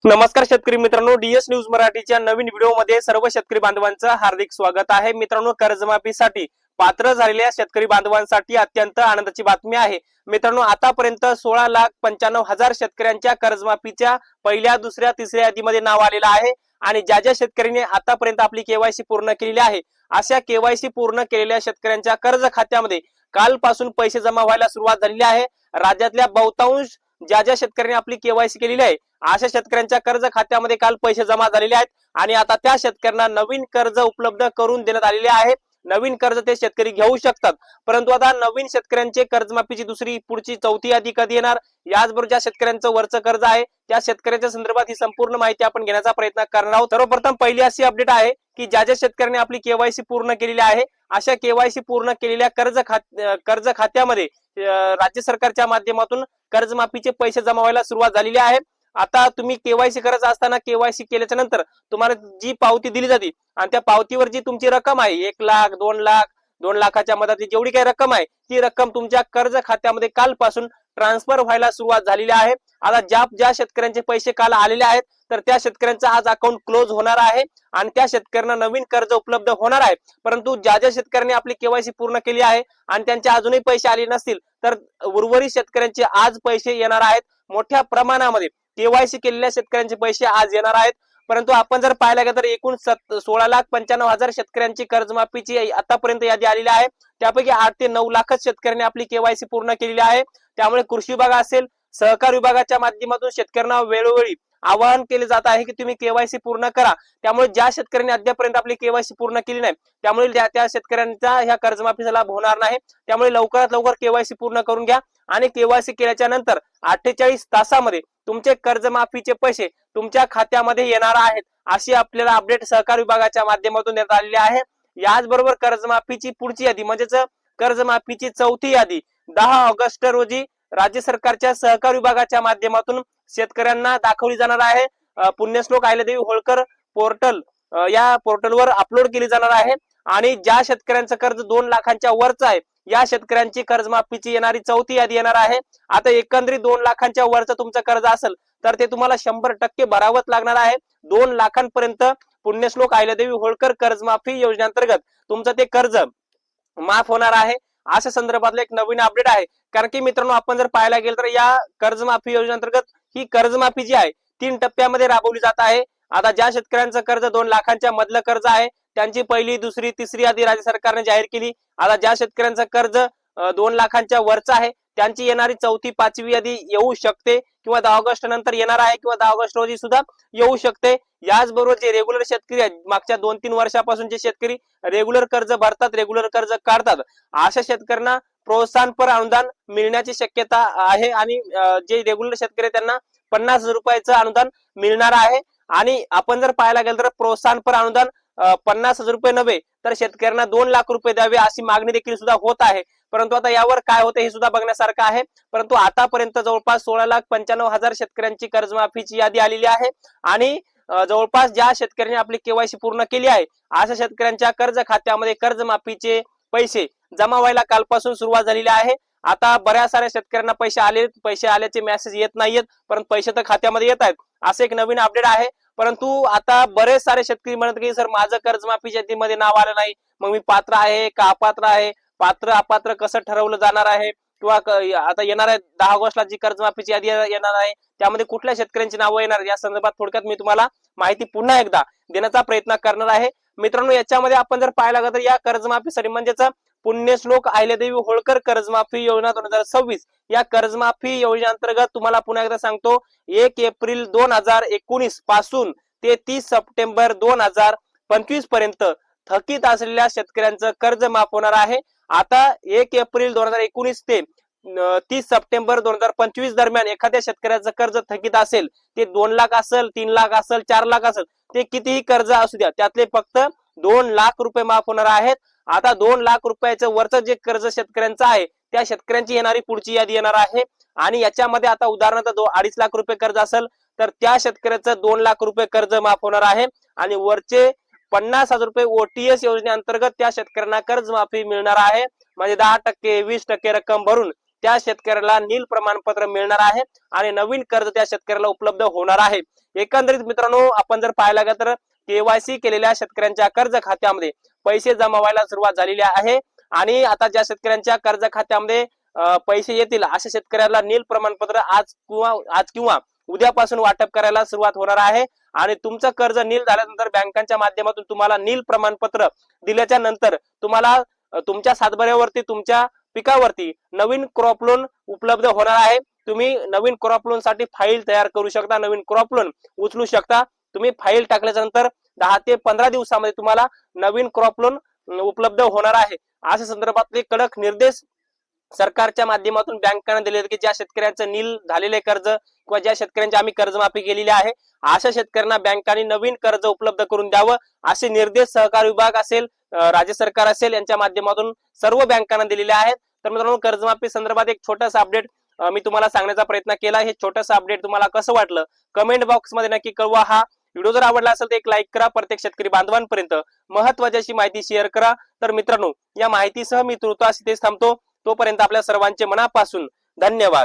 नमस्कार शेतकरी मित्रांनो, डीएस न्यूज मराठीच्या नवीन व्हिडिओमध्ये सर्व शेतकरी बांधवांचं हार्दिक स्वागत आहे। मित्रांनो, कर्जमाफीसाठी पात्र झालेल्या शेतकरी बांधवांसाठी अत्यंत आनंदाची बातमी आहे। मित्रांनो, आतापर्यंत 16,95,000 शेतकऱ्यांच्या कर्जमाफीच्या पहिल्या, दुसऱ्या, तिसऱ्या यादीमध्ये नाव आलेलं आहे आणि ज्या शेतकऱ्यांनी आतापर्यंत आपली केवायसी पूर्ण केलेली आहे, अशा केवायसी पूर्ण केलेल्या शेतकऱ्यांच्या कर्ज खात्यामध्ये कालपासून पैसे जमा व्हायला सुरुवात झालेली आहे। राज्यातल्या बहुतांश ज्या शेतकऱ्यांनी आपली केवायसी केलेली आहे, अशा शेतकऱ्यांच्या कर्ज खात्यामध्ये काल पैसे जमा झालेले आहेत आणि आता त्या शेतकऱ्यांना नवीन कर्ज उपलब्ध करून देण्यात आलेले आहे। नवीन कर्ज ते शेतकरी घेऊ शकतात, परंतु आता नवीन शेतकऱ्यांचे कर्जमाफीची दुसरी, पुढची, चौथी यादी कधी येणार, याचबरोबर ज्या शेतकऱ्यांचं वरचं कर्ज आहे त्या शेतकऱ्यांच्या संदर्भात ही संपूर्ण माहिती आपण घेण्याचा प्रयत्न करणार आहोत। सर्वप्रथम पहिली अशी अपडेट आहे की ज्या शेतकऱ्यांनी आपली केवायसी पूर्ण केलेली आहे, अशा केवायसी पूर्ण केलेल्या कर्ज खात्यामध्ये राज्य सरकारच्या माध्यमातून कर्जमाफीचे पैसे जमा व्हायला सुरुवात झालेली आहे। आता तुम्ही केवायसी करत असताना केवायसी केल्याच्या नंतर तुम्हाला जी पावती दिली जाते आणि त्या पावतीवर जी तुमची रक्कम आहे, 1 लाख, 2 लाख, 2 लाखाच्या मधात जेवढी काही रक्कम आहे, ती रक्कम तुमच्या कर्ज खात्यामध्ये कालपासून ट्रान्सफर व्हायला सुरुवात झालेली आहे। आता ज्या शेतकऱ्यांचे पैसे काल आलेले आहेत, तर त्या शेतकऱ्यांचा आज अकाउंट क्लोज होणार आहे आणि त्या शेतकऱ्यांना नवीन कर्ज उपलब्ध होणार आहे। परंतु ज्या शेतकऱ्यांनी आपली केवायसी पूर्ण केली आहे आणि त्यांचे अजूनही पैसे आले नसतील, तर उर्वरित शेतकऱ्यांचे आज पैसे येणार आहेत। मोठ्या प्रमाणामध्ये केवायसी केलेल्या शेतकऱ्यांचे पैसे आज येणार आहेत। परंतु आपण जर पाहायला गेलं तर एकूण 16,95,000 शेतकऱ्यांची कर्जमाफीची आतापर्यंत यादी आलेली आहे। त्यापैकी 8 ते 9 लाखच शेतकऱ्यांनी आपली केवायसी पूर्ण केलेली आहे। त्यामुळे कृषी विभाग असेल, सहकार विभागाच्या माध्यमातून शेतकऱ्यांना वेळोवेळी आवाहन केले जात आहे की तुम्ही केवायसी पूर्ण करा। त्यामुळे ज्या शेतकऱ्यांनी अद्यापर्यंत आपली केवायसी पूर्ण केली नाही, त्यामुळे त्या शेतकऱ्यांचा ह्या कर्जमाफीचा लाभ होणार नाही। त्यामुळे लवकरात लवकर केवायसी पूर्ण करून घ्या आणि केवायसी केल्याच्या नंतर 48 तासामध्ये तुमचे कर्जमाफीचे पैसे तुमच्या खात्यामध्ये येणार आहेत, अशी आपल्याला अपडेट सहकार विभागाच्या माध्यमातून देण्यात आलेली आहे। याचबरोबर कर्जमाफीची पुढची यादी म्हणजेच कर्जमाफीची चौथी यादी 10 ऑगस्ट रोजी राज्य सरकारच्या सहकार विभागाच्या माध्यमातून शेतकऱ्यांना दाखवली जाणार आहे। पुण्यश्लोक अहिल्यादेवी होळकर पोर्टल, या पोर्टलवर अपलोड केली जाणार आहे आणि ज्या शेतकऱ्यांचं कर्ज 2 लाखांच्या वरचं आहे, या शेतकऱ्यांची कर्जमाफीची येणारी चौथी यादी येणार आहे। आता एकंदरीत 2 लाखांच्या वरचं तुमचं कर्ज असेल तर ते तुम्हाला 100% भरावंच लागणार आहे। 2 लाखांपर्यंत पुण्यश्लोक अहिल्यादेवी होळकर कर्जमाफी योजनेअंतर्गत तुमचं ते कर्ज माफ होणार आहे, अशा संदर्भातलं एक नवीन अपडेट आहे। कारण की मित्रांनो, आपण जर पाहायला गेलं तर या कर्जमाफी योजनेअंतर्गत ही कर्जमाफी जी आहे 3 टप्प्यामध्ये राबवली जात आहे। आता ज्या शेतकऱ्यांचं कर्ज 2 लाखांच्या मधलं कर्ज आहे, त्यांची पहिली, दुसरी, तिसरी यादी राज्य सरकारने जाहीर केली। आता ज्या शेतकऱ्यांचं कर्ज 2 लाखांच्या वरचं आहे, त्यांची येणारी चौथी, पाचवी यादी येऊ शकते किंवा 10 ऑगस्ट नंतर येणार आहे किंवा 10 ऑगस्ट रोजी सुद्धा येऊ शकते। याचबरोबर जे रेग्युलर शेतकरी आहेत, मागच्या 2-3 वर्षापासून जे शेतकरी रेग्युलर कर्ज भरतात, रेग्युलर कर्ज काढतात, अशा शेतकऱ्यांना प्रोत्साहनपर अनुदान मिळण्याची शक्यता आहे आणि जे रेग्युलर शेतकरी त्यांना 50,000 रुपयाचं अनुदान मिळणार आहे। आणि आपण जर पाहायला गेलं तर प्रोत्साहनपर अनुदान 50,000 रुपये नव्हे तर शेतकऱ्यांना 2 लाख रुपये द्यावे अशी मागणी देखील सुद्धा होत आहे। परंतु आता यावर काय होतं हे सुद्धा बघण्यासारखं आहे। परंतु आतापर्यंत जवळपास 16,95,000 शेतकऱ्यांची कर्जमाफीची यादी आलेली आहे आणि जवळपास ज्या शेतकऱ्यांनी आपली केवायसी पूर्ण केली आहे, अशा शेतकऱ्यांच्या कर्ज खात्यामध्ये कर्जमाफीचे पैसे जमा व्हायला कालपासून सुरुवात झालेली आहे। आता बऱ्याच साऱ्या शेतकऱ्यांना पैसे आल्याचे मेसेज येत नाहीयेत, परंतु पैसे तर खात्यामध्ये येत आहेत, असं एक नवीन अपडेट आहे। परंतु आता बरेच सारे शेतकरी म्हणत की सर माझं कर्जमाफी यादीमध्ये नाव आलं नाही, मग मी पात्र आहे का अपात्र आहे, पात्र अपात्र कसं ठरवलं जाणार आहे, किंवा आता येणार आहे 10 ऑगस्टला जी कर्जमाफीची यादी येणार आहे त्यामध्ये कुठल्या शेतकऱ्यांची नावं येणार, या संदर्भात थोडक्यात मी तुम्हाला माहिती पुन्हा एकदा देण्याचा प्रयत्न करणार आहे। मित्रांनो, याच्यामध्ये आपण जर पाहायला गेलं तर या कर्जमाफीसाठी म्हणजेच पुण्यश्लोक अहिल्यादेवी होळकर कर्जमाफी योजना 2026 या कर्जमाफी योजनेअंतर्गत तुम्हाला पुन्हा एकदा सांगतो, 1 एप्रिल 2019 पासून ते 30 सप्टेंबर 2025 पर्यंत थकीत असलेल्या शेतकऱ्यांचं कर्ज माफ होणार आहे। आता 1 एप्रिल 2019 ते 30 सप्टेंबर 2025 दरम्यान एखाद्या शेतकऱ्याचं कर्ज थकीत असेल, ते 2 लाख असेल, 3 लाख असेल, 4 लाख असेल, ते कितीही कर्ज असू द्या, त्यातले फक्त 2 लाख रुपये माफ होणार आहेत। आता 2 लाख रुपयाचं वरचं जे कर्ज शेतकऱ्यांचं आहे, त्या शेतकऱ्यांची येणारी पुढची यादी येणार आहे आणि याच्यामध्ये आता उदाहरणार्थ 2.5 लाख रुपये कर्ज असेल तर त्या शेतकऱ्याचं 2 लाख रुपये कर्ज माफ होणार आहे आणि वरचे 50,000 रुपये ओटीएस योजनेअंतर्गत त्या शेतकऱ्यांना कर्जमाफी मिळणार आहे। म्हणजे 10%, 20% रक्कम भरून त्या शेतकऱ्याला नील प्रमाणपत्र मिळणार आहे आणि नवीन कर्ज त्या शेतकऱ्याला उपलब्ध होणार आहे। एकंदरीत मित्रांनो आपण जर पाहायला गेलं तर केवायसी केलेल्या शेतकऱ्यांच्या कर्ज खात्यामध्ये पैसे जमा व्हायला सुरुवात झालेली आहे आणि आता ज्या शेतकऱ्यांच्या कर्ज खात्यामध्ये पैसे येतील अशा शेतकऱ्याला नील प्रमाणपत्र आज किंवा उद्यापासून वाटप करायला सुरुवात होणार आहे आणि तुमचं कर्ज नील झाल्यानंतर बँकांच्या माध्यमातून तुम्हाला नील प्रमाणपत्र दिल्याच्या नंतर तुम्हाला तुमच्या सातबाऱ्यावरती तुमच्या पिकावरती नवीन क्रॉप लोन उपलब्ध होणार आहे। तुम्ही नवीन क्रॉप लोन साठी फाईल तयार करू शकता, नवीन क्रॉप लोन उचलू शकता। तुम्ही फाईल टाकल्याच्या नंतर 10 ते 15 दिवसामध्ये तुम्हाला नवीन क्रॉप लोन उपलब्ध होणार आहे। अशा संदर्भातले कडक निर्देश सरकारच्या माध्यमातून बँकांना दिले की ज्या शेतकऱ्यांचं नील झालेले कर्ज किंवा ज्या शेतकऱ्यांची आम्ही कर्जमाफी केलेली आहे अशा शेतकऱ्यांना बँकांनी नवीन कर्ज उपलब्ध करून द्यावं असे निर्देश सहकार विभाग असेल, राज्य सरकार असेल यांच्या माध्यमातून सर्व बँकांना दिलेले आहेत। तर मित्रांनो कर्जमाफी संदर्भात एक छोटासा अपडेट मी तुम्हाला सांगण्याचा प्रयत्न केला। हे छोटंसं अपडेट तुम्हाला कसं वाटलं कमेंट बॉक्स मध्ये नक्की कळवा। हा व्हिडिओ जर आवडला असेल तर एक लाईक करा, प्रत्येक शेतकरी बांधवांपर्यंत महत्त्वाची अशी माहिती शेअर करा। तर मित्रांनो या माहितीसह मी तुर्तास इथेच थांबतो। तोपर्यंत आपल्या सर्वांचे मनापासून धन्यवाद।